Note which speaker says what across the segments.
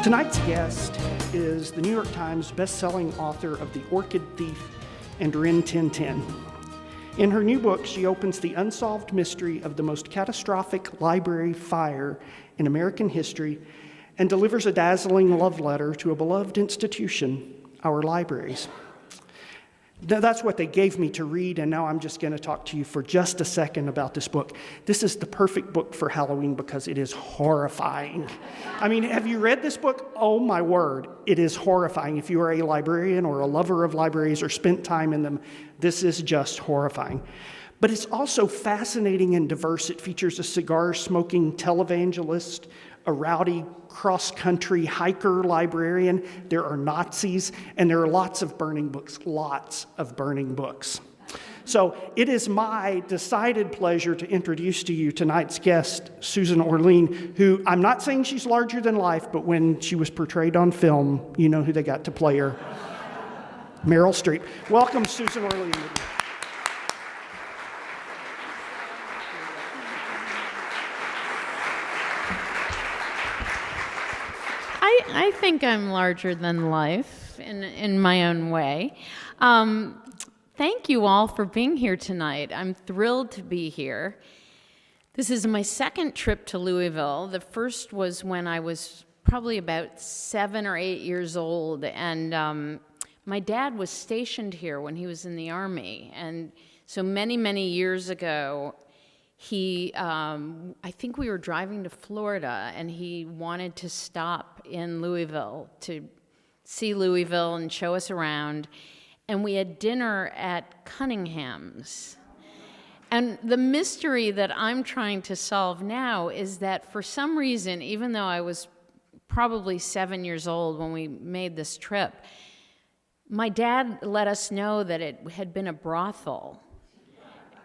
Speaker 1: Tonight's guest is the New York Times best-selling author of The Orchid Thief and Rin Tin Tin. In her new book, she opens the unsolved mystery of the most catastrophic library fire in American history and delivers a dazzling love letter to a beloved institution, our libraries. Now, that's what they gave me to read, and now I'm just going to talk to you for just a second about this book. This is the perfect book for Halloween because it is horrifying. I mean, have you read this book? Oh my word, it is horrifying. If you are a librarian or a lover of libraries or spent time in them, this is just horrifying. But it's also fascinating and diverse. It features a cigar-smoking televangelist, a rowdy cross-country hiker librarian. There are Nazis, and there are lots of burning books. So it is my decided pleasure to introduce to you tonight's guest, Susan Orlean, who I'm not saying she's larger than life, but when she was portrayed on film, you know who they got to play her. Meryl Streep. Welcome, Susan Orlean.
Speaker 2: I think I'm larger than life in my own way. Thank you all for being here tonight. I'm thrilled to be here. This is my second trip to Louisville. The first was when I was probably about 7 or 8 years old, and my dad was stationed here when he was in the Army. And so many years ago, I think we were driving to Florida, and he wanted to stop in Louisville to see Louisville and show us around. And we had dinner at Cunningham's. And the mystery that I'm trying to solve now is that for some reason, even though I was probably 7 years old when we made this trip, my dad let us know that it had been a brothel.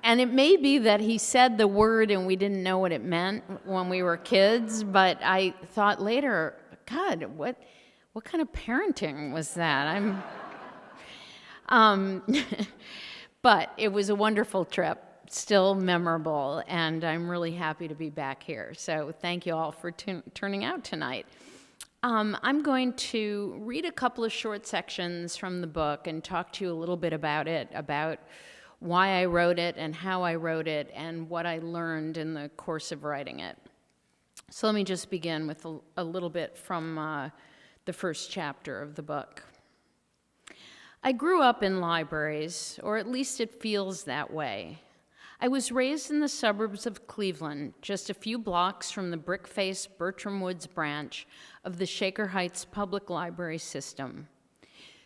Speaker 2: And it may be that he said the word and we didn't know what it meant when we were kids, but I thought later, God, what kind of parenting was that? But it was a wonderful trip, still memorable, and I'm really happy to be back here. So thank you all for turning out tonight. I'm going to read a couple of short sections from the book and talk to you a little bit about it, about why I wrote it and how I wrote it and what I learned in the course of writing it. So let me just begin with a little bit from the first chapter of the book. I grew up in libraries, or at least it feels that way. I was raised in the suburbs of Cleveland, just a few blocks from the brick-faced Bertram Woods branch of the Shaker Heights Public Library system.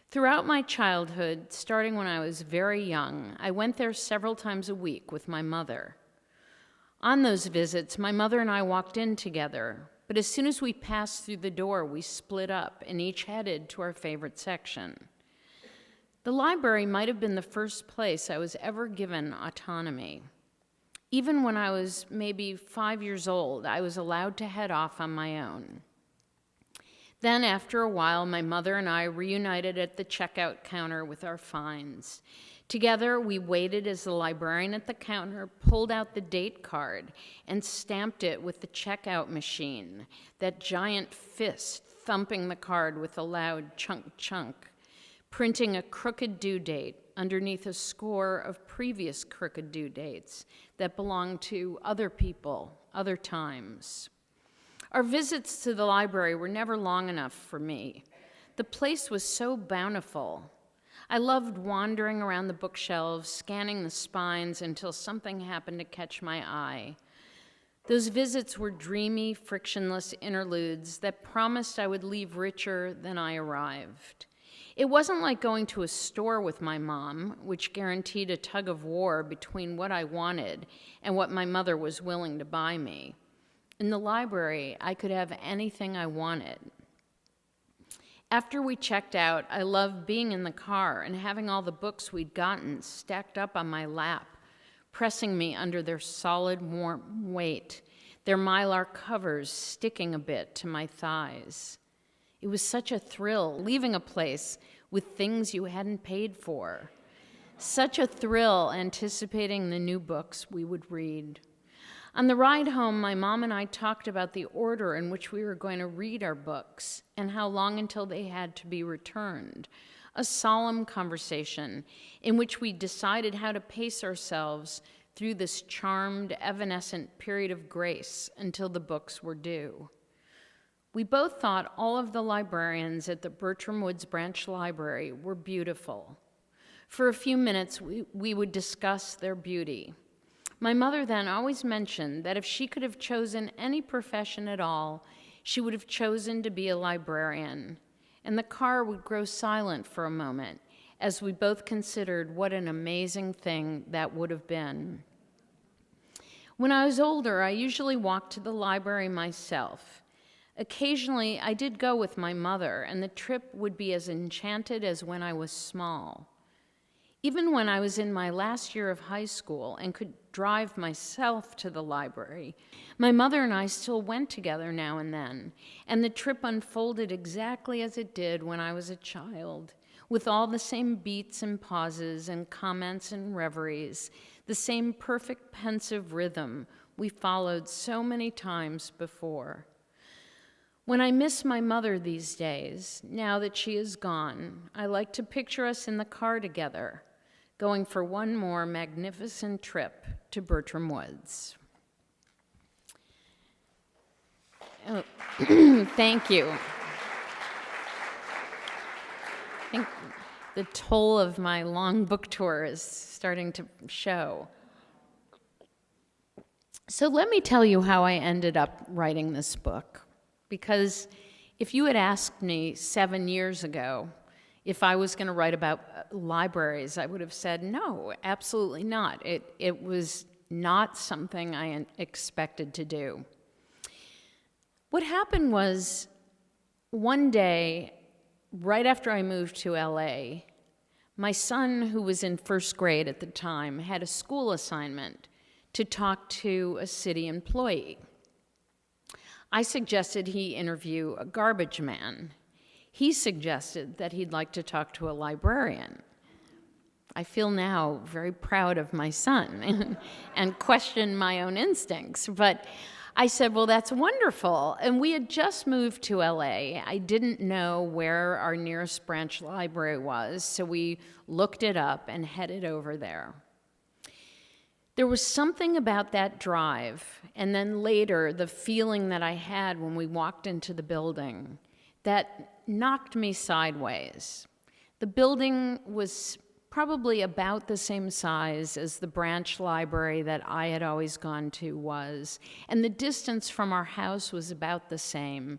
Speaker 2: Throughout my childhood, starting when I was very young, I went there several times a week with my mother. On those visits, my mother and I walked in together, but as soon as we passed through the door, we split up and each headed to our favorite section. The library might have been the first place I was ever given autonomy. Even when I was maybe 5 years old, I was allowed to head off on my own. Then, after a while, my mother and I reunited at the checkout counter with our finds. Together, we waited as the librarian at the counter pulled out the date card and stamped it with the checkout machine, that giant fist thumping the card with a loud chunk, printing a crooked due date underneath a score of previous crooked due dates that belonged to other people, other times. Our visits to the library were never long enough for me. The place was so bountiful. I loved wandering around the bookshelves, scanning the spines until something happened to catch my eye. Those visits were dreamy, frictionless interludes that promised I would leave richer than I arrived. It wasn't like going to a store with my mom, which guaranteed a tug of war between what I wanted and what my mother was willing to buy me. In the library, I could have anything I wanted. After we checked out, I loved being in the car and having all the books we'd gotten stacked up on my lap, pressing me under their solid, warm weight, their mylar covers sticking a bit to my thighs. It was such a thrill, leaving a place with things you hadn't paid for. Such a thrill anticipating the new books we would read. On the ride home, my mom and I talked about the order in which we were going to read our books and how long until they had to be returned. A solemn conversation in which we decided how to pace ourselves through this charmed, evanescent period of grace until the books were due. We both thought all of the librarians at the Bertram Woods Branch Library were beautiful. For a few minutes, we would discuss their beauty. My mother then always mentioned that if she could have chosen any profession at all, she would have chosen to be a librarian. And the car would grow silent for a moment as we both considered what an amazing thing that would have been. When I was older, I usually walked to the library myself. Occasionally, I did go with my mother, and the trip would be as enchanted as when I was small. Even when I was in my last year of high school and could drive myself to the library, my mother and I still went together now and then, and the trip unfolded exactly as it did when I was a child, with all the same beats and pauses and comments and reveries, the same perfect pensive rhythm we followed so many times before. When I miss my mother these days, now that she is gone, I like to picture us in the car together, going for one more magnificent trip to Bertram Woods. Oh, thank you. I think the toll of my long book tour is starting to show. So let me tell you how I ended up writing this book. Because if you had asked me 7 years ago if I was going to write about libraries, I would have said, no, absolutely not. It was not something I expected to do. What happened was, one day, right after I moved to LA, my son, who was in first grade at the time, had a school assignment to talk to a city employee. I suggested he interview a garbage man. He suggested that he'd like to talk to a librarian. I feel now very proud of my son and question my own instincts. But I said, well, that's wonderful. And we had just moved to LA. I didn't know where our nearest branch library was, so we looked it up and headed over there. There was something about that drive, and then later, the feeling that I had when we walked into the building, that knocked me sideways. The building was probably about the same size as the branch library that I had always gone to was, and the distance from our house was about the same.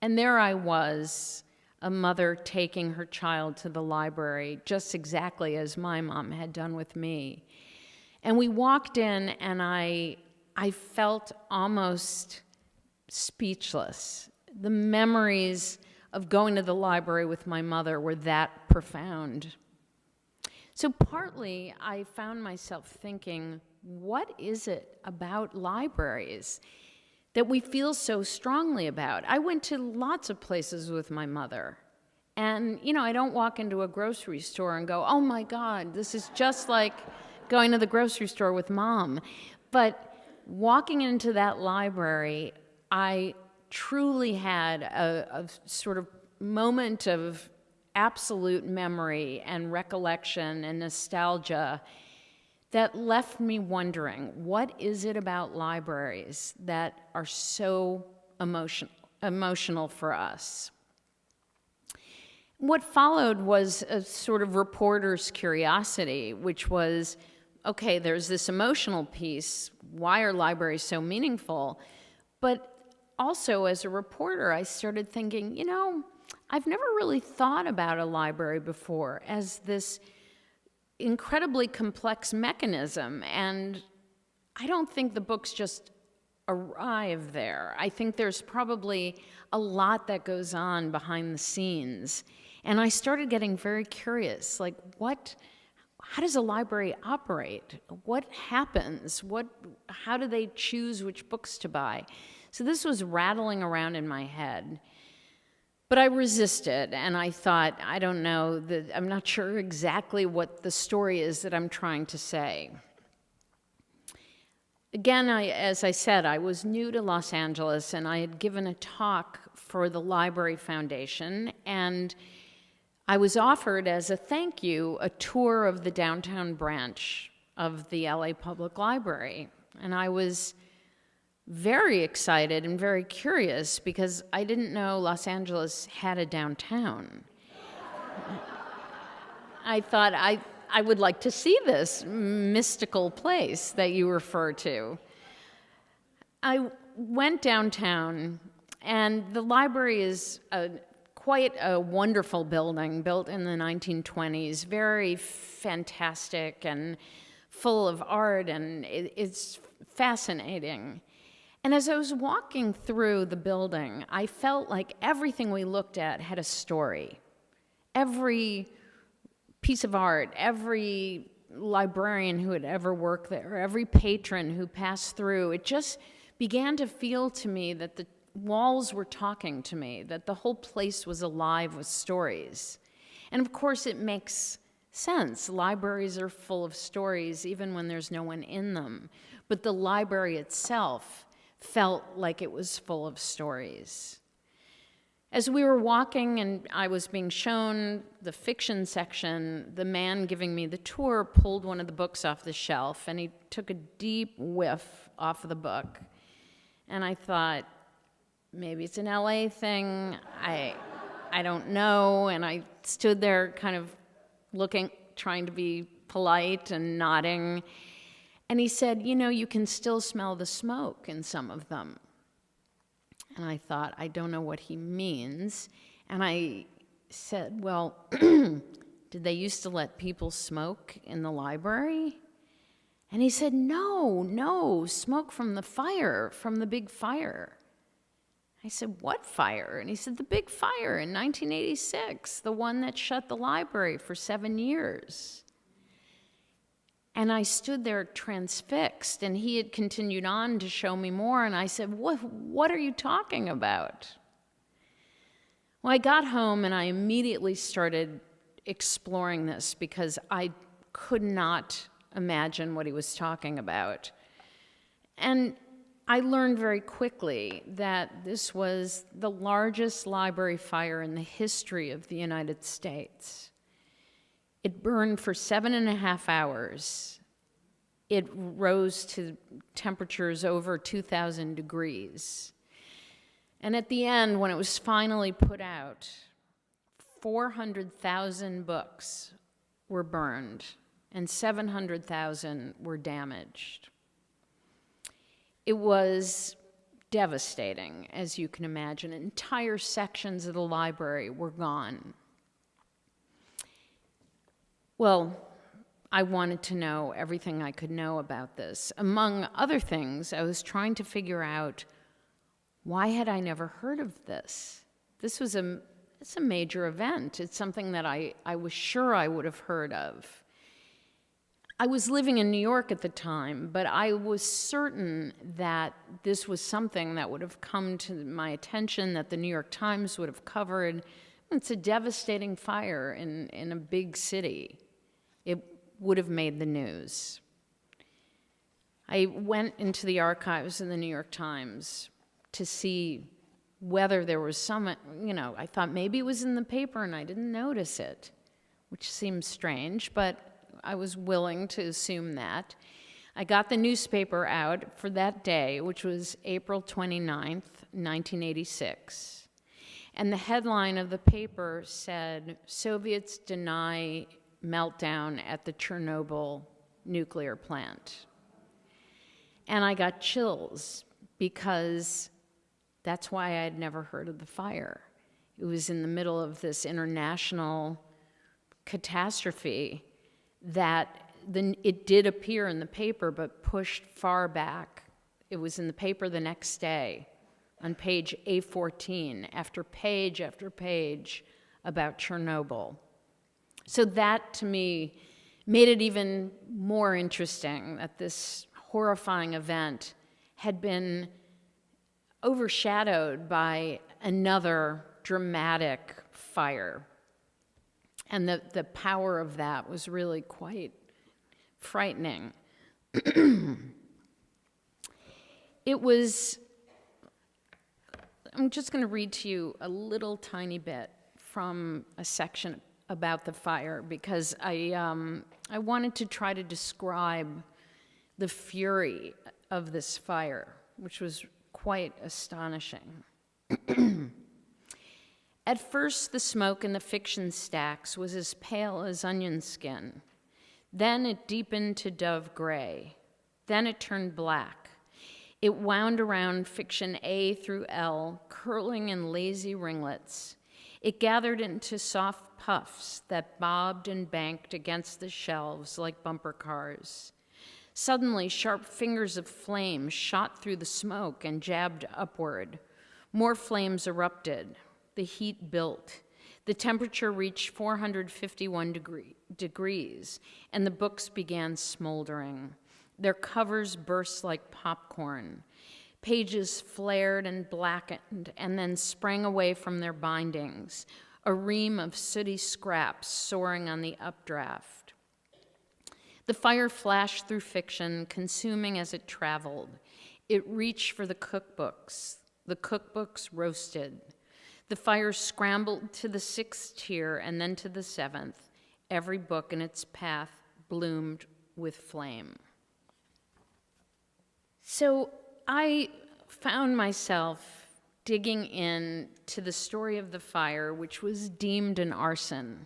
Speaker 2: And there I was, a mother taking her child to the library, just exactly as my mom had done with me. And we walked in, and I felt almost speechless. The memories of going to the library with my mother were that profound. So partly, I found myself thinking, what is it about libraries that we feel so strongly about? I went to lots of places with my mother. And, I don't walk into a grocery store and go, oh my God, this is just like going to the grocery store with Mom. But walking into that library, I truly had a sort of moment of absolute memory and recollection and nostalgia that left me wondering, what is it about libraries that are so emotional for us? What followed was a sort of reporter's curiosity, which was, okay, there's this emotional piece. Why are libraries so meaningful? But also, as a reporter, I started thinking, I've never really thought about a library before as this incredibly complex mechanism, and I don't think the books just arrive there. I think there's probably a lot that goes on behind the scenes. And I started getting very curious, like how does a library operate? What happens? How do they choose which books to buy? So this was rattling around in my head. But I resisted, and I thought, I don't know, I'm not sure exactly what the story is that I'm trying to say. Again, as I said, I was new to Los Angeles, and I had given a talk for the Library Foundation, and I was offered as a thank you a tour of the downtown branch of the LA Public Library. And I was very excited and very curious because I didn't know Los Angeles had a downtown. I thought I would like to see this mystical place that you refer to. I went downtown, and the library is quite a wonderful building, built in the 1920s, very fantastic and full of art, and it's fascinating. And as I was walking through the building, I felt like everything we looked at had a story. Every piece of art, every librarian who had ever worked there, every patron who passed through, it just began to feel to me that the walls were talking to me, that the whole place was alive with stories. And of course, it makes sense. Libraries are full of stories, even when there's no one in them. But the library itself felt like it was full of stories. As we were walking and I was being shown the fiction section, the man giving me the tour pulled one of the books off the shelf, and he took a deep whiff off of the book. And I thought, maybe it's an LA thing, I don't know. And I stood there kind of looking, trying to be polite and nodding. And he said, you know, you can still smell the smoke in some of them. And I thought, I don't know what he means. And I said, well, did they used to let people smoke in the library? And he said, no, smoke from the fire, from the big fire. I said, what fire? And he said, the big fire in 1986, the one that shut the library for 7 years. And I stood there transfixed, and he had continued on to show me more, and I said, what are you talking about? Well, I got home, and I immediately started exploring this because I could not imagine what he was talking about. And I learned very quickly that this was the largest library fire in the history of the United States. It burned for 7.5 hours. It rose to temperatures over 2,000 degrees. And at the end, when it was finally put out, 400,000 books were burned and 700,000 were damaged. It was devastating, as you can imagine. Entire sections of the library were gone. Well, I wanted to know everything I could know about this. Among other things, I was trying to figure out, why had I never heard of this? This was it's a major event. It's something that I was sure I would have heard of. I was living in New York at the time, but I was certain that this was something that would have come to my attention, that the New York Times would have covered. It's a devastating fire in a big city. It would have made the news. I went into the archives in the New York Times to see whether there was some, I thought maybe it was in the paper and I didn't notice it, which seems strange, but I was willing to assume that. I got the newspaper out for that day, which was April 29th, 1986. And the headline of the paper said, "Soviets deny meltdown at the Chernobyl nuclear plant." And I got chills because that's why I had never heard of the fire. It was in the middle of this international catastrophe that it did appear in the paper, but pushed far back. It was in the paper the next day on page A14, after page about Chernobyl. So that, to me, made it even more interesting that this horrifying event had been overshadowed by another dramatic fire. And the power of that was really quite frightening. it was, I'm just going to read to you a little tiny bit from a section about the fire, because I wanted to try to describe the fury of this fire, which was quite astonishing. At first, the smoke in the fiction stacks was as pale as onion skin. Then it deepened to dove gray. Then it turned black. It wound around fiction A through L, curling in lazy ringlets. It gathered into soft puffs that bobbed and banked against the shelves like bumper cars. Suddenly, sharp fingers of flame shot through the smoke and jabbed upward. More flames erupted. The heat built. The temperature reached 451 degrees, and the books began smoldering. Their covers burst like popcorn. Pages flared and blackened and then sprang away from their bindings, a ream of sooty scraps soaring on the updraft. The fire flashed through fiction, consuming as it traveled. It reached for the cookbooks. The cookbooks roasted. The fire scrambled to the 6th tier and then to the 7th. Every book in its path bloomed with flame. So I found myself digging in to the story of the fire, which was deemed an arson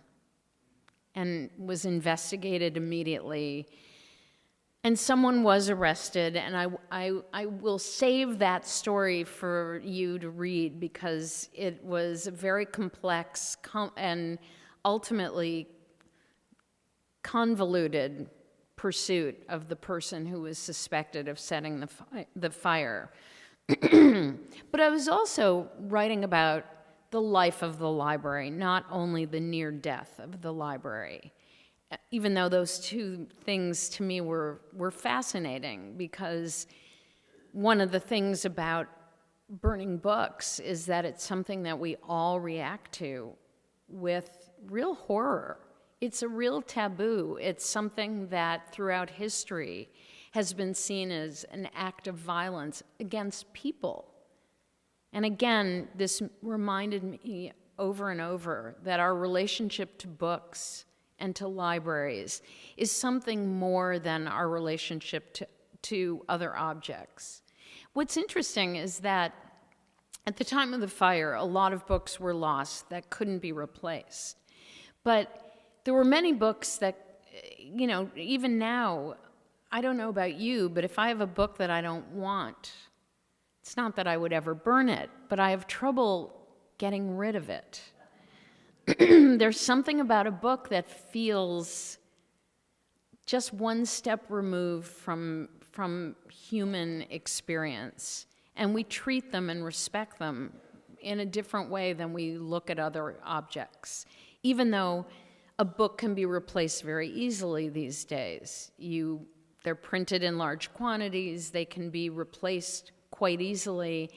Speaker 2: and was investigated immediately. And someone was arrested, and I will save that story for you to read, because it was a very complex and ultimately convoluted pursuit of the person who was suspected of setting the fire. But I was also writing about the life of the library, not only the near death of the library, even though those two things to me were fascinating, because one of the things about burning books is that it's something that we all react to with real horror. It's a real taboo. It's something that throughout history has been seen as an act of violence against people. And again, this reminded me over and over that our relationship to books and to libraries is something more than our relationship to other objects. What's interesting is that at the time of the fire, a lot of books were lost that couldn't be replaced. But there were many books that, even now, I don't know about you, but if I have a book that I don't want, it's not that I would ever burn it, but I have trouble getting rid of it. There's something about a book that feels just one step removed from human experience, and we treat them and respect them in a different way than we look at other objects, even though a book can be replaced very easily these days. They're printed in large quantities, they can be replaced quite easily.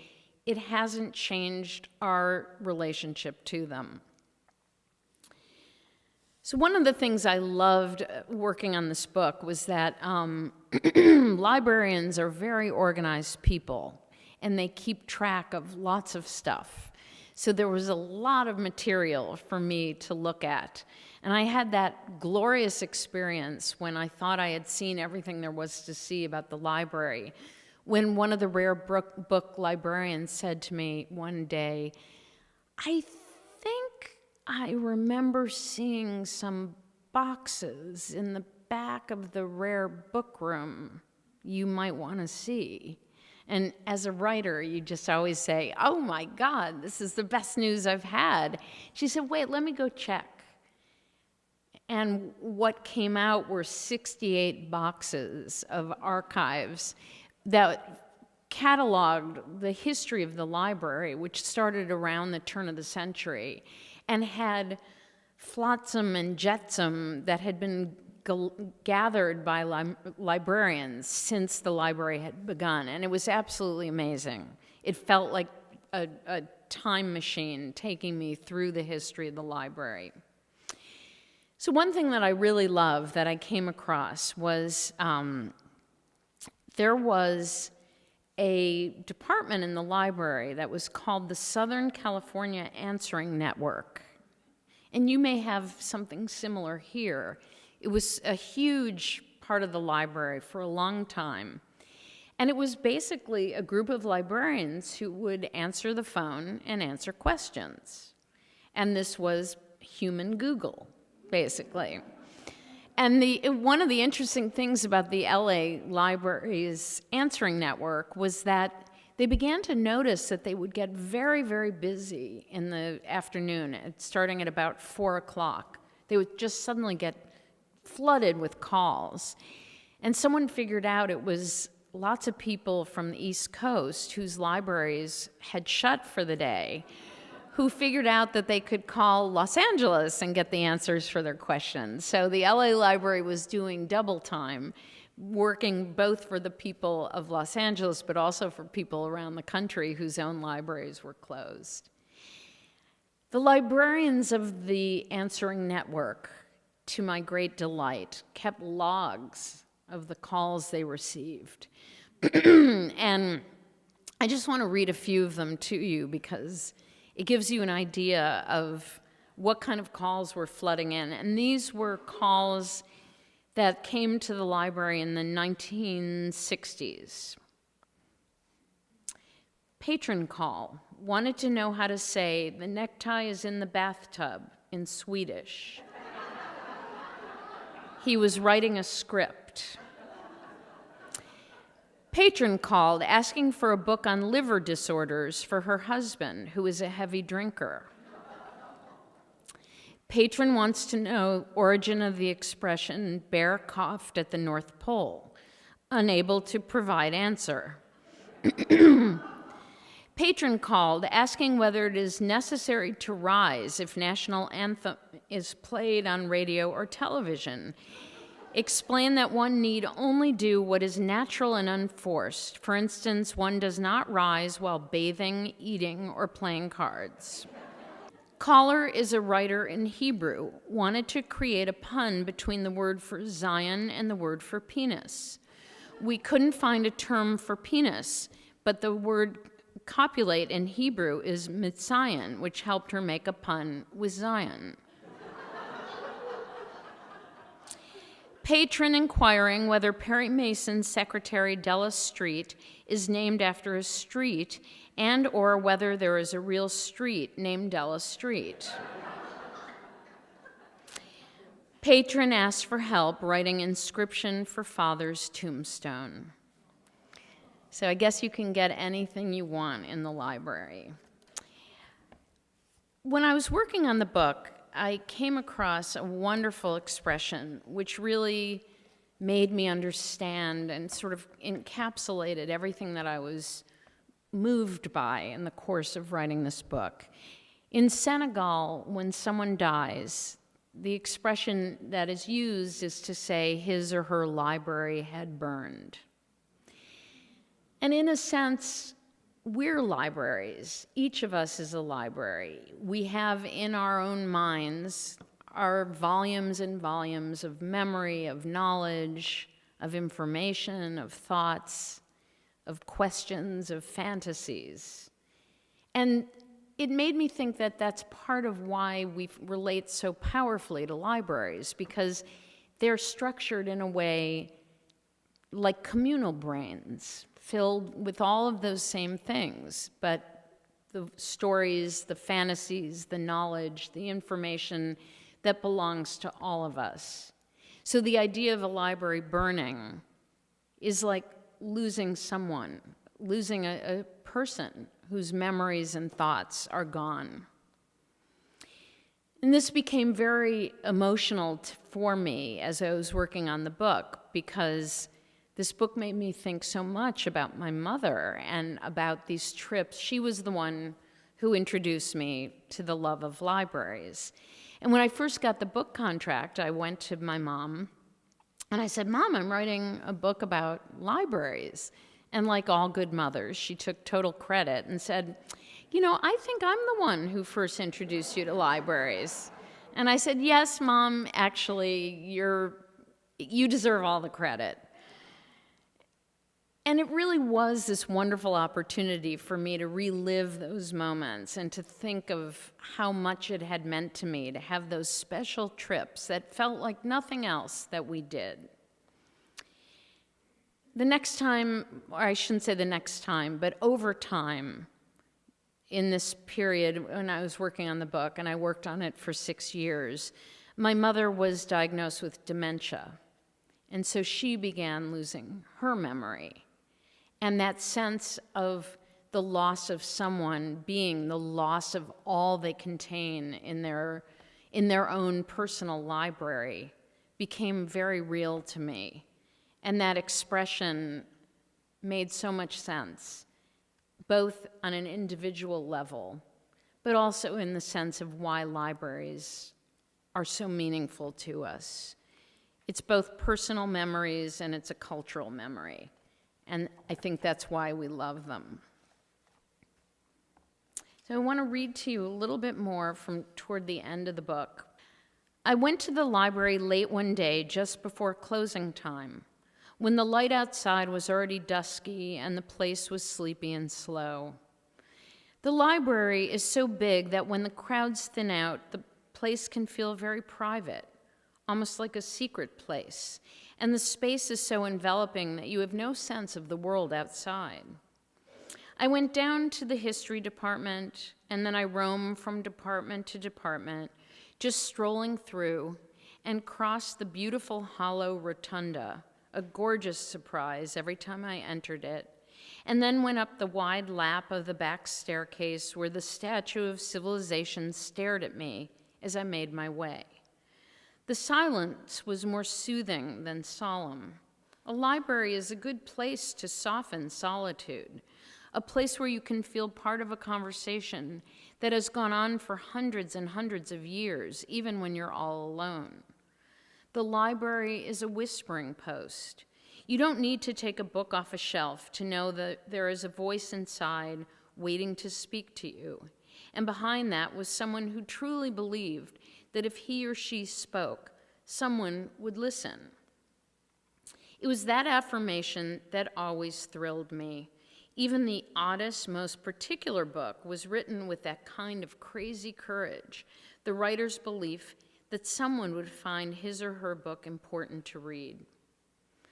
Speaker 2: It hasn't changed our relationship to them. So one of the things I loved working on this book was that librarians are very organized people, and they keep track of lots of stuff. So there was a lot of material for me to look at. And I had that glorious experience when I thought I had seen everything there was to see about the library, when one of the rare book librarians said to me one day, "I think I remember seeing some boxes in the back of the rare book room you might want to see." And as a writer, you just always say, "Oh my God, this is the best news I've had." She said, "Wait, let me go check." And what came out were 68 boxes of archives that cataloged the history of the library, which started around the turn of the century, and had flotsam and jetsam that had been gathered by librarians since the library had begun. And it was absolutely amazing. It felt like a time machine taking me through the history of the library. So one thing that I really loved that I came across was there was a department in the library that was called the Southern California Answering Network. And you may have something similar here. It was a huge part of the library for a long time. And it was basically a group of librarians who would answer the phone and answer questions. And this was human Google, basically. And one of the interesting things about the LA Library's answering network was that they began to notice that they would get very, very busy in the afternoon, starting at about 4 o'clock. They would just suddenly get flooded with calls. And someone figured out it was lots of people from the East Coast whose libraries had shut for the day, who figured out that they could call Los Angeles and get the answers for their questions. So the LA Library was doing double time, working both for the people of Los Angeles, but also for people around the country whose own libraries were closed. The librarians of the answering network, to my great delight, kept logs of the calls they received. And I just want to read a few of them to you because it gives you an idea of what kind of calls were flooding in. And these were calls that came to the library in the 1960s. Patron call. Wanted to know how to say, "The necktie is in the bathtub," in Swedish. He was writing a script. Patron called asking for a book on liver disorders for her husband, who is a heavy drinker. Patron wants to know origin of the expression "bear coughed at the North Pole," unable to provide answer. Patron called asking whether it is necessary to rise if national anthem is played on radio or television. Explain that one need only do what is natural and unforced. For instance, one does not rise while bathing, eating, or playing cards. Caller is a writer in Hebrew, wanted to create a pun between the word for Zion and the word for penis. We couldn't find a term for penis, but the word copulate in Hebrew is mitzayon, which helped her make a pun with Zion. Patron inquiring whether Perry Mason's Secretary Della Street is named after a street and or whether there is a real street named Della Street. Patron asked for help writing inscription for father's tombstone. So I guess you can get anything you want in the library. When I was working on the book, I came across a wonderful expression which really made me understand and sort of encapsulated everything that I was moved by in the course of writing this book. In Senegal, when someone dies, the expression that is used is to say his or her library had burned. And in a sense, we're libraries. Each of us is a library. We have in our own minds our volumes and volumes of memory, of knowledge, of information, of thoughts, of questions, of fantasies. And it made me think that that's part of why we relate so powerfully to libraries, because they're structured in a way like communal brains, filled with all of those same things, but the stories, the fantasies, the knowledge, the information that belongs to all of us. So the idea of a library burning is like losing someone, losing a person whose memories and thoughts are gone. And this became very emotional for me as I was working on the book, because this book made me think so much about my mother and about these trips. She was the one who introduced me to the love of libraries. And when I first got the book contract, I went to my mom and I said, "Mom, I'm writing a book about libraries." And like all good mothers, she took total credit and said, "You know, I think I'm the one who first introduced you to libraries." And I said, "Yes, Mom, actually, you deserve all the credit." And it really was this wonderful opportunity for me to relive those moments and to think of how much it had meant to me to have those special trips that felt like nothing else that we did. The next time, or I shouldn't say the next time, but over time, in this period when I was working on the book, and I worked on it for 6 years, my mother was diagnosed with dementia. And so she began losing her memory. And that sense of the loss of someone being the loss of all they contain in their own personal library became very real to me. And that expression made so much sense, both on an individual level, but also in the sense of why libraries are so meaningful to us. It's both personal memories and it's a cultural memory. And I think that's why we love them. So I want to read to you a little bit more from toward the end of the book. I went to the library late one day just before closing time, when the light outside was already dusky and the place was sleepy and slow. The library is so big that when the crowds thin out, the place can feel very private, almost like a secret place. And the space is so enveloping that you have no sense of the world outside. I went down to the history department, and then I roamed from department to department, just strolling through, and crossed the beautiful hollow rotunda, a gorgeous surprise every time I entered it, and then went up the wide lap of the back staircase where the statue of civilization stared at me as I made my way. The silence was more soothing than solemn. A library is a good place to soften solitude, a place where you can feel part of a conversation that has gone on for hundreds and hundreds of years, even when you're all alone. The library is a whispering post. You don't need to take a book off a shelf to know that there is a voice inside waiting to speak to you. And behind that was someone who truly believed that if he or she spoke, someone would listen. It was that affirmation that always thrilled me. Even the oddest, most particular book was written with that kind of crazy courage, the writer's belief that someone would find his or her book important to read.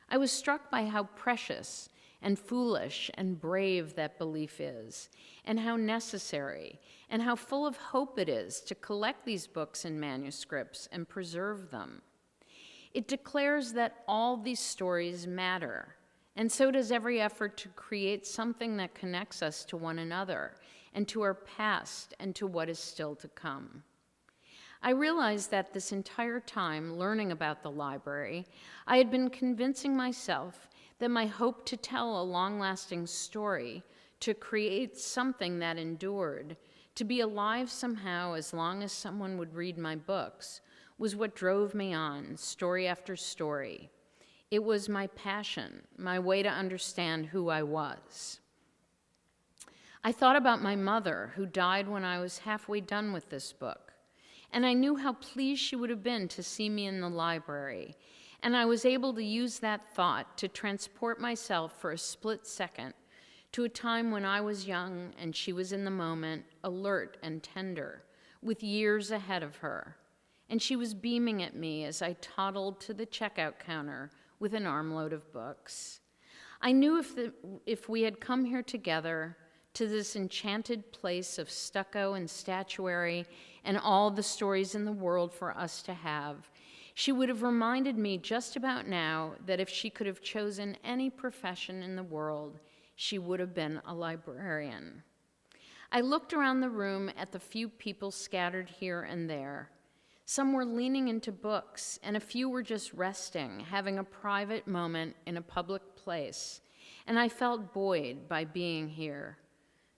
Speaker 2: I was struck by how precious and foolish and brave that belief is, and how necessary, and how full of hope it is to collect these books and manuscripts and preserve them. It declares that all these stories matter, and so does every effort to create something that connects us to one another, and to our past, and to what is still to come. I realized that this entire time learning about the library, I had been convincing myself that my hope to tell a long-lasting story, to create something that endured, to be alive somehow as long as someone would read my books, was what drove me on, story after story. It was my passion, my way to understand who I was. I thought about my mother, who died when I was halfway done with this book, and I knew how pleased she would have been to see me in the library. And I was able to use that thought to transport myself for a split second to a time when I was young and she was in the moment, alert and tender, with years ahead of her. And she was beaming at me as I toddled to the checkout counter with an armload of books. I knew if we had come here together to this enchanted place of stucco and statuary and all the stories in the world for us to have, she would have reminded me just about now that if she could have chosen any profession in the world, she would have been a librarian. I looked around the room at the few people scattered here and there. Some were leaning into books, and a few were just resting, having a private moment in a public place, and I felt buoyed by being here.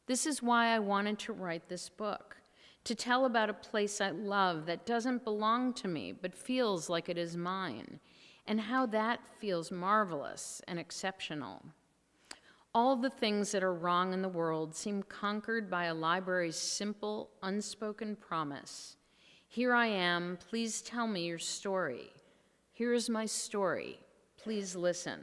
Speaker 2: This is why I wanted to write this book, to tell about a place I love that doesn't belong to me but feels like it is mine, and how that feels marvelous and exceptional. All the things that are wrong in the world seem conquered by a library's simple, unspoken promise. Here I am, please tell me your story. Here is my story, please listen.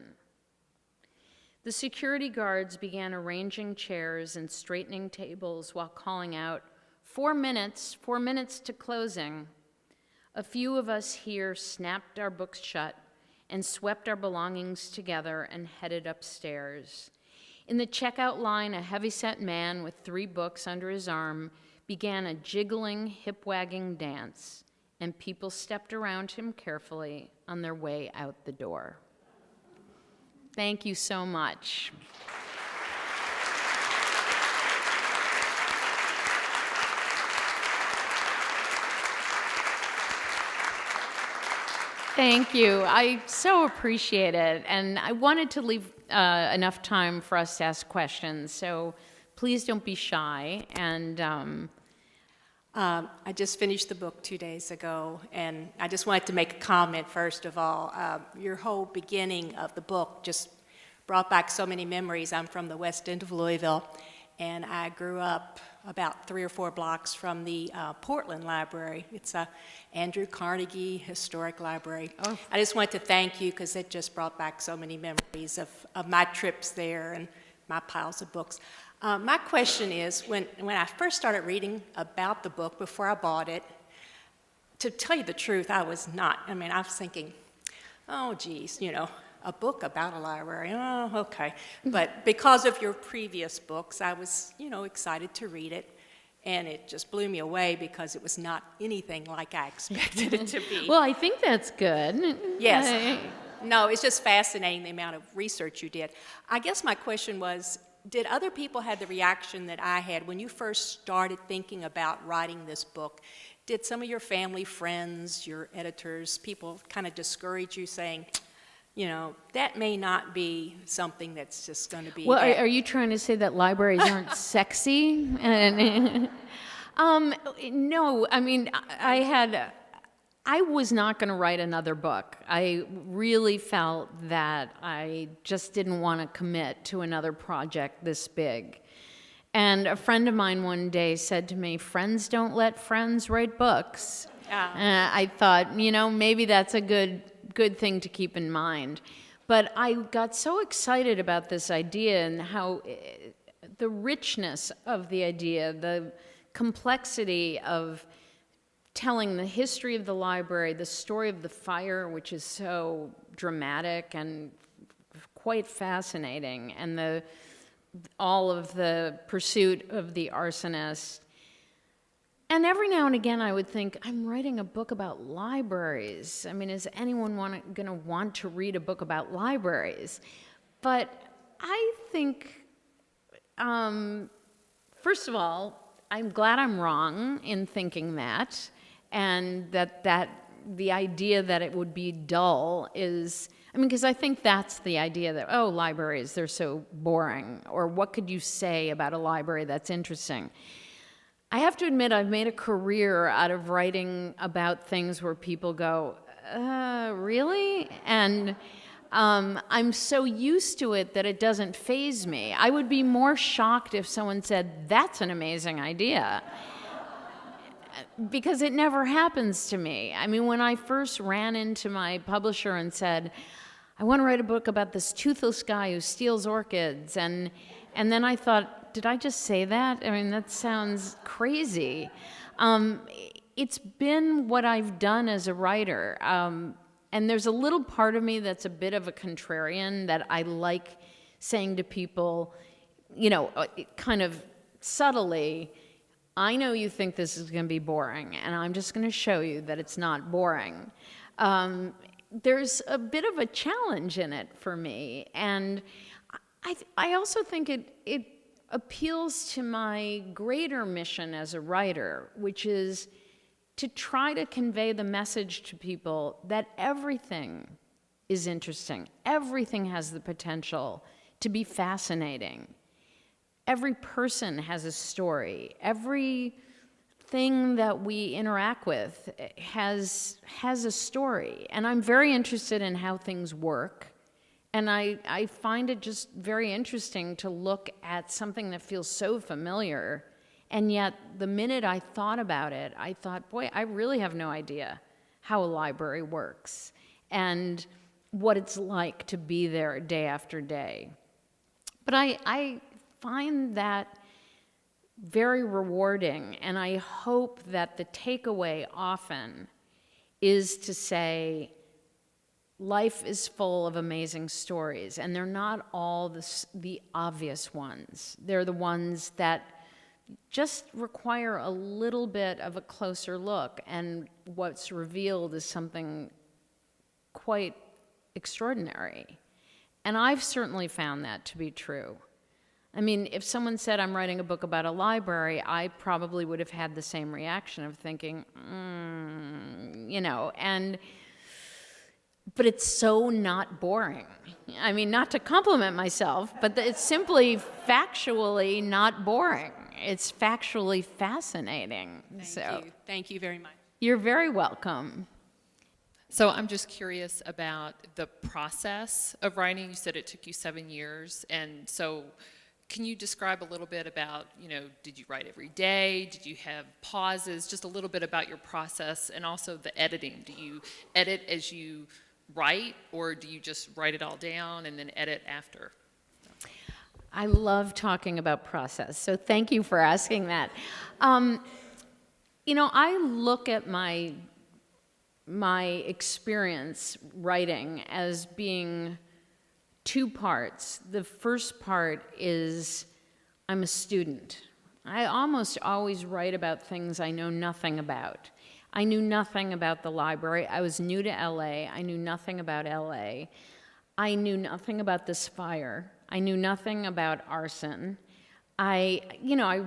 Speaker 2: The security guards began arranging chairs and straightening tables while calling out, 4 minutes, 4 minutes to closing. A few of us here snapped our books shut and swept our belongings together and headed upstairs. In the checkout line, a heavyset man with 3 books under his arm began a jiggling, hip-wagging dance, and people stepped around him carefully on their way out the door. Thank you so much. Thank you. I so appreciate it. And I wanted to leave enough time for us to ask questions, so please don't be shy. And
Speaker 3: I just finished the book 2 days ago, and I just wanted to make a comment first of all. Your whole beginning of the book just brought back so many memories. I'm from the West End of Louisville, and I grew up about 3 or 4 blocks from the Portland Library. It's a Andrew Carnegie Historic Library.
Speaker 2: Oh.
Speaker 3: I just wanted to thank you because it just brought back so many memories of my trips there and my piles of books. My question is, when I first started reading about the book before I bought it, to tell you the truth, I was thinking, oh geez, a book about a library, oh, okay. But because of your previous books, I was, excited to read it. And it just blew me away because it was not anything like I expected it to be.
Speaker 2: well, I think that's good.
Speaker 3: Yes. No, it's just fascinating the amount of research you did. I guess my question was, did other people have the reaction that I had when you first started thinking about writing this book? Did some of your family, friends, your editors, people kind of discourage you saying, that may not be something that's just going to be...
Speaker 2: Well, are you trying to say that libraries aren't sexy? No, I was not going to write another book. I really felt that I just didn't want to commit to another project this big. And a friend of mine one day said to me, friends don't let friends write books. I thought, maybe that's a good thing to keep in mind. But I got so excited about this idea and how the richness of the idea, the complexity of telling the history of the library, the story of the fire, which is so dramatic and quite fascinating, and all of the pursuit of the arsonist. And every now and again, I would think, I'm writing a book about libraries. Is anyone going to want to read a book about libraries? But I think, first of all, I'm glad I'm wrong in thinking that, and that the idea that it would be dull is, because I think that's the idea that, libraries, they're so boring, or what could you say about a library that's interesting? I have to admit, I've made a career out of writing about things where people go, really? And I'm so used to it that it doesn't faze me. I would be more shocked if someone said, that's an amazing idea. Because it never happens to me. When I first ran into my publisher and said, I want to write a book about this toothless guy who steals orchids, and then I thought, did I just say that? That sounds crazy. It's been what I've done as a writer. And there's a little part of me that's a bit of a contrarian, that I like saying to people, kind of subtly, I know you think this is going to be boring, and I'm just going to show you that it's not boring. There's a bit of a challenge in it for me, and I also think it appeals to my greater mission as a writer, which is to try to convey the message to people that everything is interesting. Everything has the potential to be fascinating. Every person has a story. Every thing that we interact with has a story. And I'm very interested in how things work. And I find it just very interesting to look at something that feels so familiar, and yet the minute I thought about it, I thought, boy, I really have no idea how a library works and what it's like to be there day after day. But I find that very rewarding, and I hope that the takeaway often is to say, life is full of amazing stories, and they're not all the obvious ones. They're the ones that just require a little bit of a closer look, and what's revealed is something quite extraordinary. And I've certainly found that to be true. I mean, if someone said I'm writing a book about a library, I probably would have had the same reaction of thinking, but it's so not boring. I mean, not to compliment myself, but it's simply factually not boring. It's factually fascinating.
Speaker 3: Thank you. Thank you very much.
Speaker 2: You're very welcome.
Speaker 4: So I'm just curious about the process of writing. You said it took you 7 years, and so can you describe a little bit about, did you write every day? Did you have pauses? Just a little bit about your process, and also the editing. Do you edit as you write, or do you just write it all down and then edit after?
Speaker 2: I love talking about process, so thank you for asking that. I look at my experience writing as being two parts. The first part is I'm a student. I almost always write about things I know nothing about. I knew nothing about the library. I was new to LA. I knew nothing about LA. I knew nothing about this fire. I knew nothing about arson. I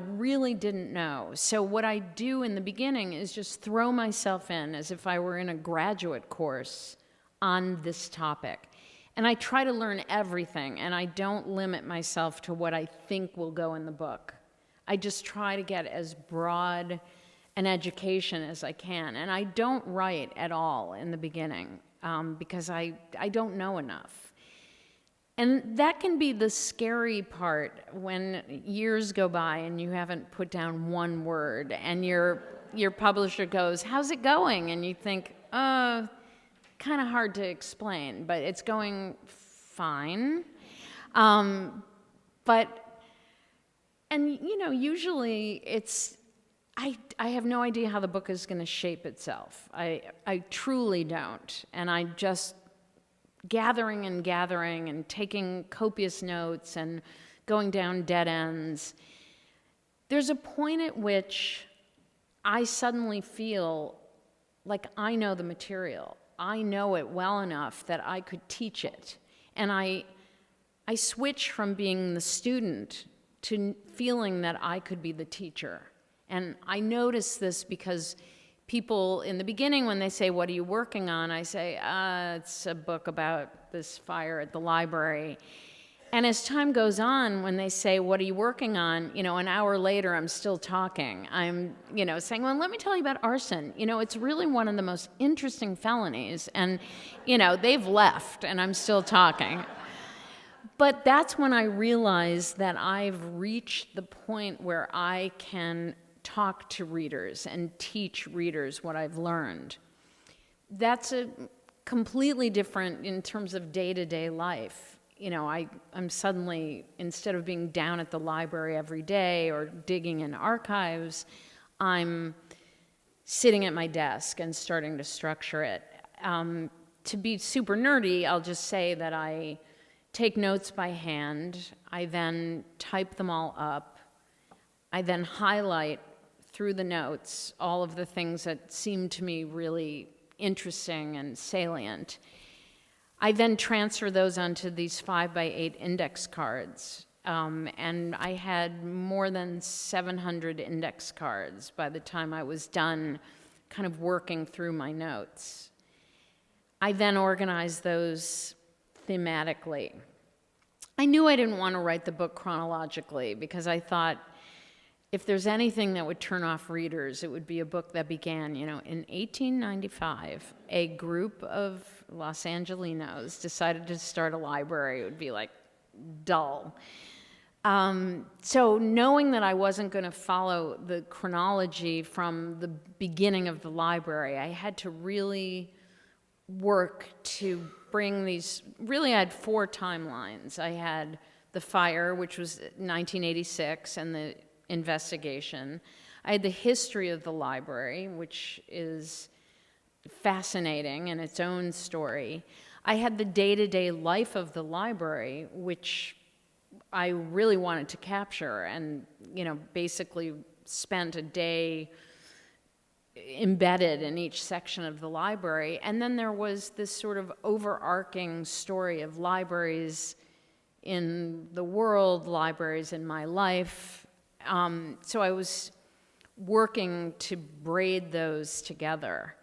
Speaker 2: really didn't know. So what I do in the beginning is just throw myself in as if I were in a graduate course on this topic. And I try to learn everything, and I don't limit myself to what I think will go in the book. I just try to get as broad an education as I can. And I don't write at all in the beginning because I don't know enough. And that can be the scary part when years go by and you haven't put down one word, and your publisher goes, "How's it going?" And you think, kind of hard to explain, but it's going fine. Usually it's, I have no idea how the book is going to shape itself. I truly don't. And I just gathering and taking copious notes and going down dead ends. There's a point at which I suddenly feel like I know the material. I know it well enough that I could teach it. And I switch from being the student to feeling that I could be the teacher. And I notice this because people in the beginning, when they say, "What are you working on?" I say, "It's a book about this fire at the library." And as time goes on, when they say, "What are you working on?" an hour later, I'm still talking. I'm, saying, "Well, let me tell you about arson. It's really one of the most interesting felonies." And, they've left, and I'm still talking. But that's when I realize that I've reached the point where I can talk to readers and teach readers what I've learned. That's a completely different in terms of day-to-day life. I'm suddenly, instead of being down at the library every day or digging in archives, I'm sitting at my desk and starting to structure it. To be super nerdy, I'll just say that I take notes by hand. I then type them all up. I then highlight through the notes all of the things that seem to me really interesting and salient. I then transfer those onto these 5x8 index cards. And I had more than 700 index cards by the time I was done kind of working through my notes. I then organized those thematically. I knew I didn't want to write the book chronologically because I thought if there's anything that would turn off readers, it would be a book that began, in 1895, a group of Los Angelinos decided to start a library. It would be like dull. So knowing that I wasn't going to follow the chronology from the beginning of the library, I had to really work to bring these, really I had 4 timelines. I had the fire, which was 1986, and the investigation. I had the history of the library, which is fascinating in its own story. I had the day-to-day life of the library, which I really wanted to capture, and basically spent a day embedded in each section of the library. And then there was this sort of overarching story of libraries in the world, libraries in my life. So I was working to braid those together.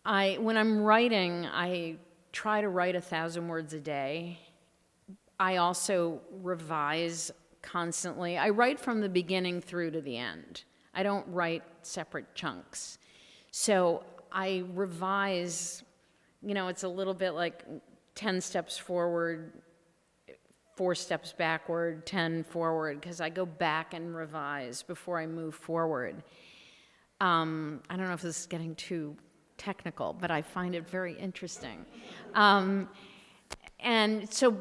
Speaker 2: When I'm writing, I try to write 1,000 words a day. I also revise constantly. I write from the beginning through to the end. I don't write separate chunks. So I revise, it's a little bit like 10 steps forward, 4 steps backward, 10 forward, because I go back and revise before I move forward. I don't know if this is getting too technical, but I find it very interesting. And so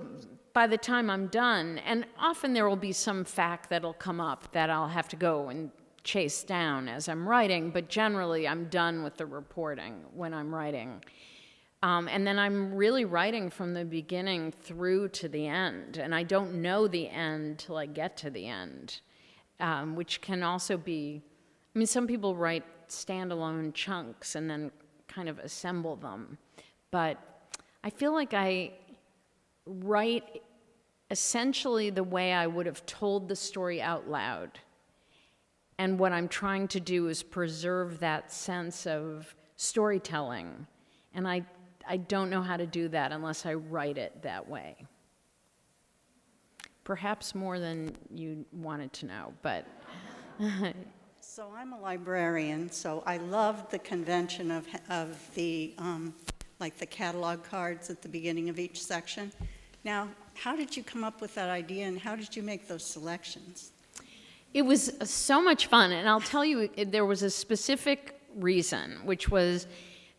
Speaker 2: by the time I'm done, and often there will be some fact that'll come up that I'll have to go and chase down as I'm writing, but generally I'm done with the reporting when I'm writing. And then I'm really writing from the beginning through to the end, and I don't know the end till I get to the end, which can also be, some people write standalone chunks and then kind of assemble them, but I feel like I write essentially the way I would have told the story out loud. And what I'm trying to do is preserve that sense of storytelling. And I don't know how to do that unless I write it that way. Perhaps more than you wanted to know, but...
Speaker 5: So I'm a librarian, so I love the convention of the, like the catalog cards at the beginning of each section. Now, how did you come up with that idea, and how did you make those selections?
Speaker 2: It was so much fun, and I'll tell you, there was a specific reason, which was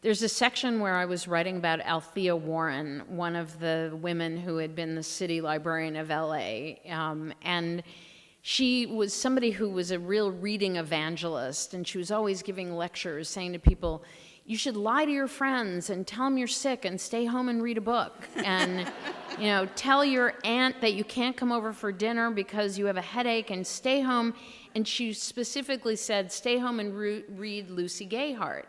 Speaker 2: there's a section where I was writing about Althea Warren, one of the women who had been the city librarian of LA, and she was somebody who was a real reading evangelist, and she was always giving lectures saying to people, you should lie to your friends and tell them you're sick and stay home and read a book. And, tell your aunt that you can't come over for dinner because you have a headache and stay home. And she specifically said, stay home and read Lucy Gayheart.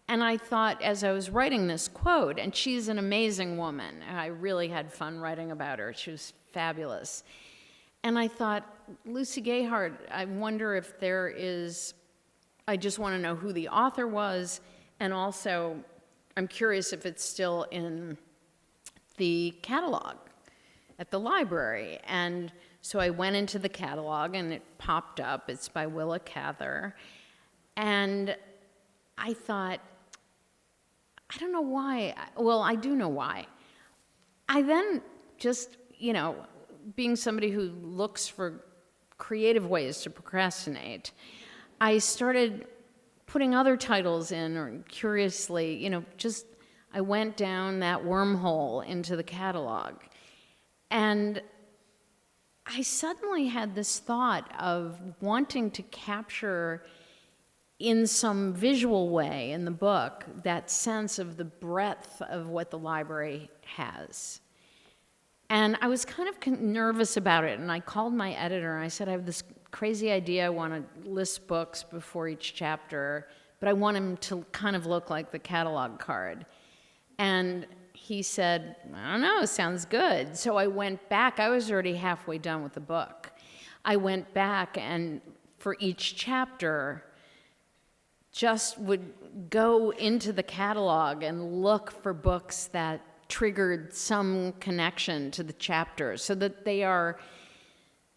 Speaker 2: And I thought, as I was writing this quote, and she's an amazing woman. I really had fun writing about her. She was fabulous. And I thought, Lucy Gayheart, I wonder if there is, I just want to know who the author was, and also I'm curious if it's still in the catalog at the library. And so I went into the catalog and it popped up. It's by Willa Cather. And I thought, I don't know why. Well, I do know why. I then just, being somebody who looks for creative ways to procrastinate, I started putting other titles in, or curiously, I went down that wormhole into the catalog. And I suddenly had this thought of wanting to capture in some visual way in the book that sense of the breadth of what the library has. And I was kind of nervous about it, and I called my editor and I said, I have this crazy idea. I want to list books before each chapter, but I want them to kind of look like the catalog card. And he said, I don't know, sounds good. So I went back. I was already halfway done with the book. I went back and for each chapter just would go into the catalog and look for books that triggered some connection to the chapter so that they are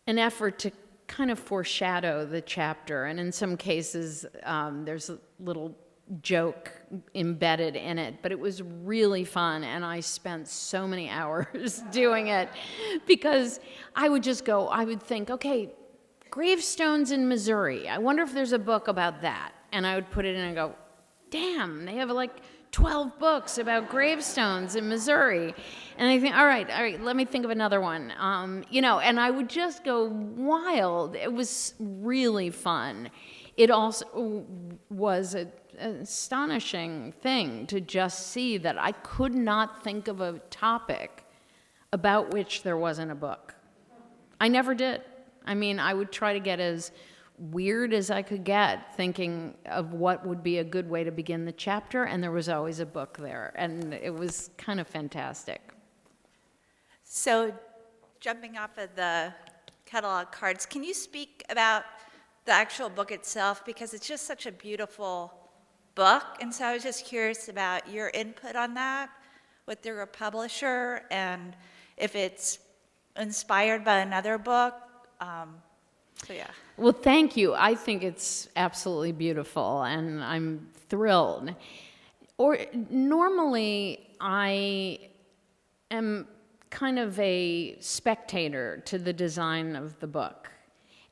Speaker 2: an effort to kind of foreshadow the chapter. And in some cases, there's a little joke embedded in it, but it was really fun, and I spent so many hours doing it because I would think, okay, gravestones in Missouri. I wonder if there's a book about that. And I would put it in and go, damn, they have like 12 books about gravestones in Missouri. And I think, all right, let me think of another one. And I would just go wild. It was really fun. It also was an astonishing thing to just see that I could not think of a topic about which there wasn't a book. I never did. I mean, I would try to get as weird as I could get, thinking of what would be a good way to begin the chapter, and there was always a book there, and it was kind of fantastic.
Speaker 6: So, jumping off of the catalog cards, can you speak about the actual book itself? Because it's just such a beautiful book, and so I was just curious about your input on that with your publisher, and if it's inspired by another book. So yeah.
Speaker 2: Well, thank you. I think it's absolutely beautiful, and I'm thrilled. Normally, I am kind of a spectator to the design of the book.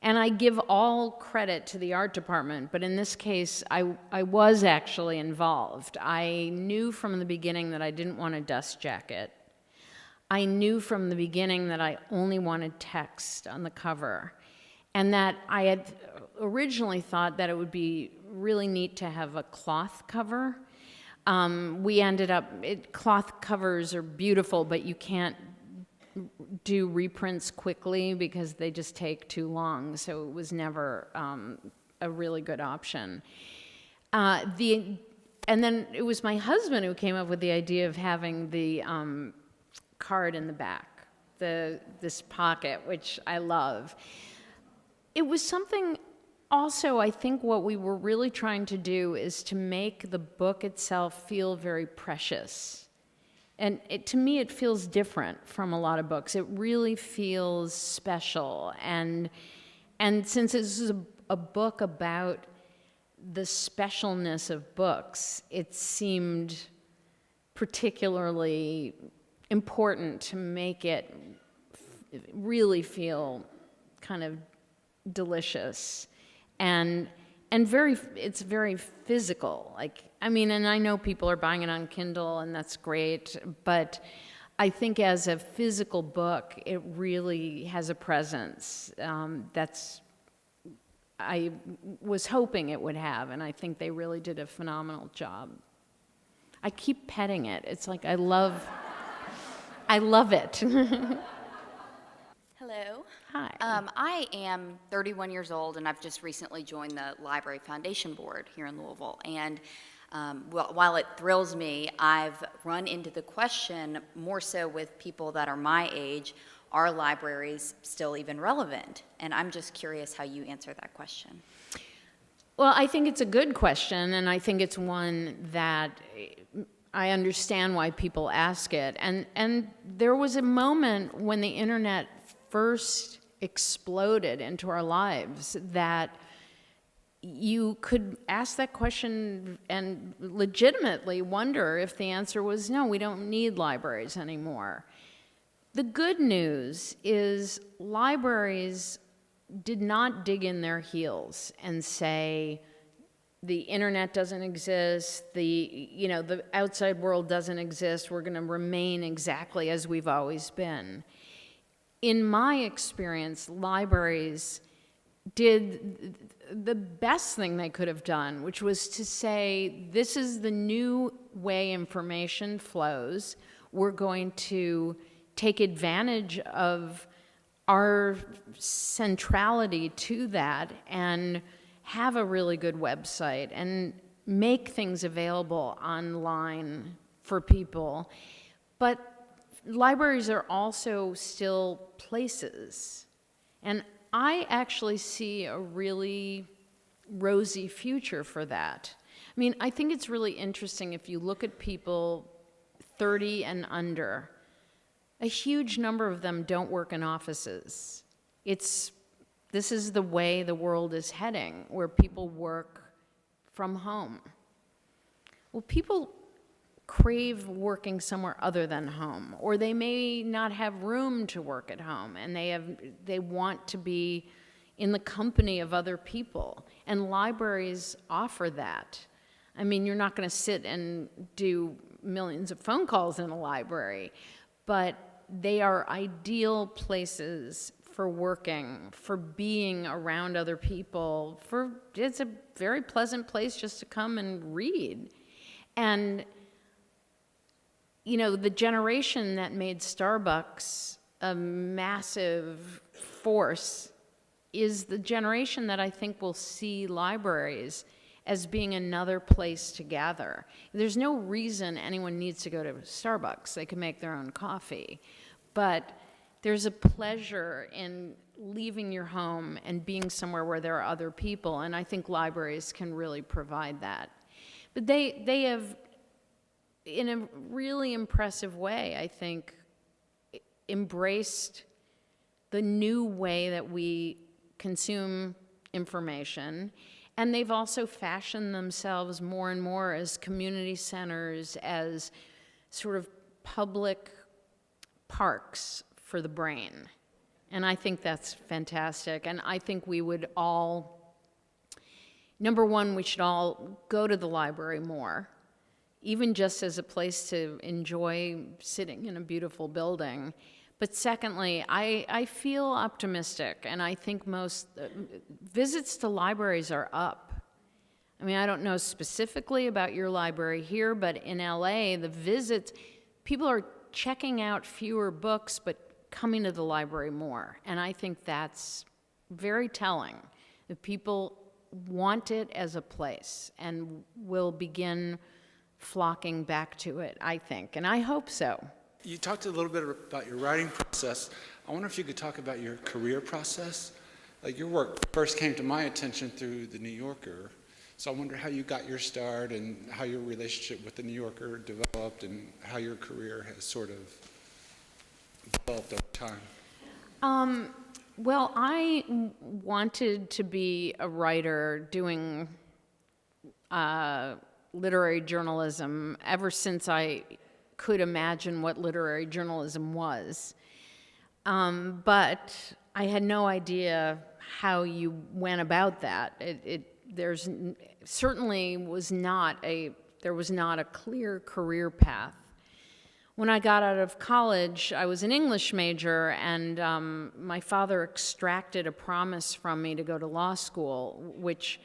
Speaker 2: And I give all credit to the art department, but in this case, I was actually involved. I knew from the beginning that I didn't want a dust jacket. I knew from the beginning that I only wanted text on the cover, and that I had originally thought that it would be really neat to have a cloth cover. We ended up, cloth covers are beautiful, but you can't do reprints quickly because they just take too long, so it was never a really good option. And then it was my husband who came up with the idea of having the card in the back, this pocket, which I love. It was something also, I think what we were really trying to do is to make the book itself feel very precious. And to me, it feels different from a lot of books. It really feels special. And since this is a book about the specialness of books, it seemed particularly important to make it really feel kind of delicious and it's very physical. And I know people are buying it on Kindle, and that's great, but I think as a physical book, it really has a presence I was hoping it would have, and I think they really did a phenomenal job. I keep petting it. It's like I love it.
Speaker 7: Hello.
Speaker 2: Hi.
Speaker 7: I am 31 years old, and I've just recently joined the Library Foundation Board here in Louisville. And while it thrills me, I've run into the question more so with people that are my age, are libraries still even relevant? And I'm just curious how you answer that question.
Speaker 2: Well, I think it's a good question, and I think it's one that I understand why people ask it. And there was a moment when the internet first exploded into our lives that you could ask that question and legitimately wonder if the answer was no, we don't need libraries anymore. The good news is libraries did not dig in their heels and say the internet doesn't exist, the outside world doesn't exist, we're going to remain exactly as we've always been. In my experience, libraries did the best thing they could have done, which was to say, this is the new way information flows. We're going to take advantage of our centrality to that and have a really good website and make things available online for people. But libraries are also still places. And I actually see a really rosy future for that. I mean, I think it's really interesting if you look at people 30 and under, a huge number of them don't work in offices. This is the way the world is heading, where people work from home. Well, people crave working somewhere other than home, or they may not have room to work at home, and they want to be in the company of other people, and libraries offer that. I mean, you're not going to sit and do millions of phone calls in a library, but they are ideal places for working, for being around other people, it's a very pleasant place just to come and read. And, you know, the generation that made Starbucks a massive force is the generation that I think will see libraries as being another place to gather. There's no reason anyone needs to go to Starbucks. They can make their own coffee. But there's a pleasure in leaving your home and being somewhere where there are other people, and I think libraries can really provide that. But they have, in a really impressive way, I think, embraced the new way that we consume information, and they've also fashioned themselves more and more as community centers, as sort of public parks for the brain. And I think that's fantastic. And I think we would all, number one, we should all go to the library more, even just as a place to enjoy sitting in a beautiful building. But secondly, I feel optimistic, and I think most visits to libraries are up. I mean, I don't know specifically about your library here, but in LA, the visits, people are checking out fewer books, but coming to the library more. And I think that's very telling, that people want it as a place and will begin flocking back to it, I think, and I hope so.
Speaker 8: You talked a little bit about your writing process. I wonder if you could talk about your career process. Like, your work first came to my attention through The New Yorker. So I wonder how you got your start and how your relationship with The New Yorker developed and how your career has sort of developed over time.
Speaker 2: Well, I wanted to be a writer doing literary journalism ever since I could imagine what literary journalism was. But I had no idea how you went about that. There's certainly was not a clear career path. When I got out of college, I was an English major, and my father extracted a promise from me to go to law school, which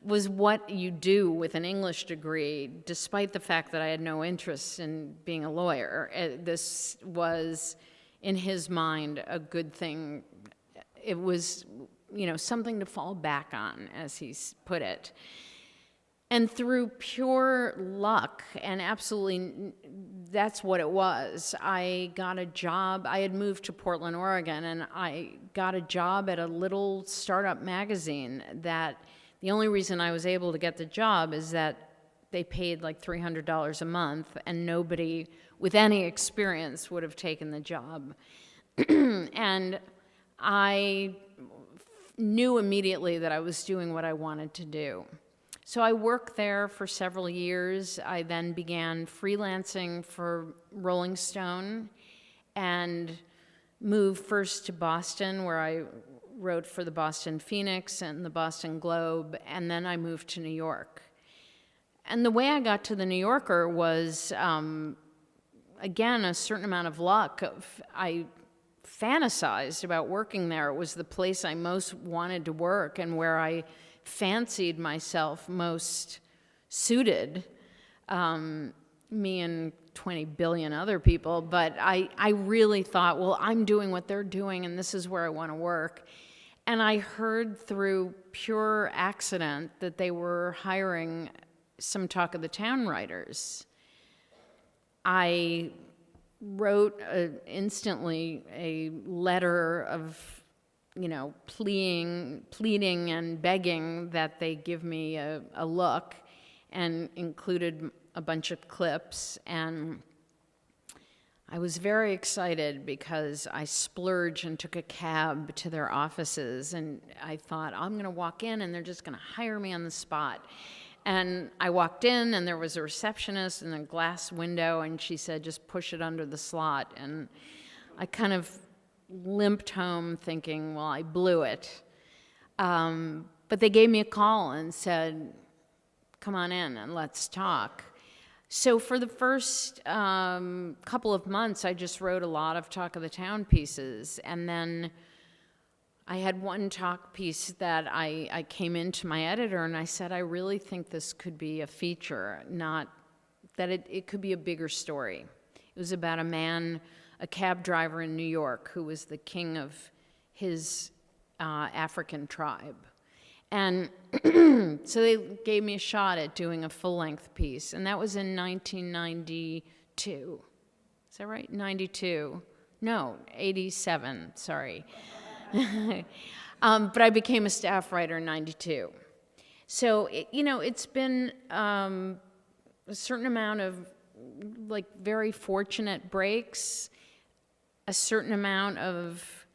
Speaker 2: was what you do with an English degree, despite the fact that I had no interest in being a lawyer. This was, in his mind, a good thing. It was, something to fall back on, as he put it. And through pure luck, and absolutely, that's what it was, I got a job. I had moved to Portland, Oregon, and I got a job at a little startup magazine that the only reason I was able to get the job is that they paid like $300 a month, and nobody with any experience would have taken the job. And I knew immediately that I was doing what I wanted to do. So I worked there for several years. I then began freelancing for Rolling Stone and moved first to Boston, where I wrote for the Boston Phoenix and the Boston Globe, and then I moved to New York. And the way I got to the New Yorker was, again, a certain amount of luck. I fantasized about working there. It was the place I most wanted to work and where I fancied myself most suited, me and 20 billion other people, but I really thought, well, I'm doing what they're doing, and this is where I want to work. And I heard through pure accident that they were hiring some Talk of the Town writers. I wrote instantly a letter of, pleading and begging that they give me a look, and included a bunch of clips. And I was very excited because I splurged and took a cab to their offices, and I thought, I'm going to walk in and they're just going to hire me on the spot. And I walked in, and there was a receptionist in a glass window, and she said, just push it under the slot. And I kind of limped home thinking, well, I blew it. But they gave me a call and said, come on in and let's talk. So for the first couple of months, I just wrote a lot of Talk of the Town pieces. And then I had one talk piece that I came into my editor and I said, I really think this could be a feature, not that it could be a bigger story. It was about a man, a cab driver in New York, who was the king of his African tribe. And so they gave me a shot at doing a full-length piece, and that was in 1992. Is that right? 92. No, 87, sorry. But I became a staff writer in 92. So, it's been a certain amount of, like, very fortunate breaks, a certain amount of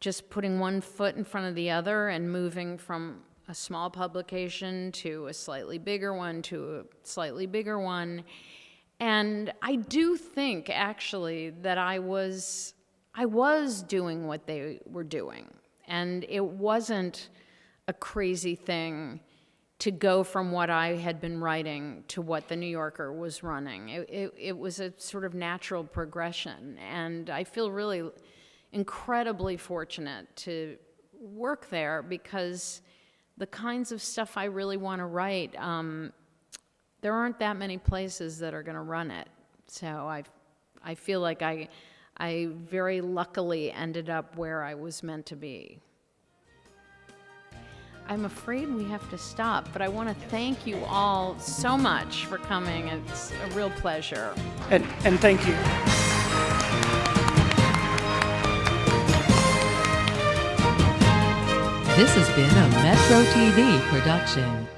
Speaker 2: just putting one foot in front of the other and moving from a small publication to a slightly bigger one to a slightly bigger one. And I do think, actually, that I was doing what they were doing. And it wasn't a crazy thing to go from what I had been writing to what the New Yorker was running. It was a sort of natural progression. And I feel really incredibly fortunate to work there because the kinds of stuff I really want to write, there aren't that many places that are going to run it. So I feel like I very luckily ended up where I was meant to be. I'm afraid we have to stop, but I want to thank you all so much for coming. It's a real pleasure.
Speaker 1: And thank you.
Speaker 9: This has been a Metro TV production.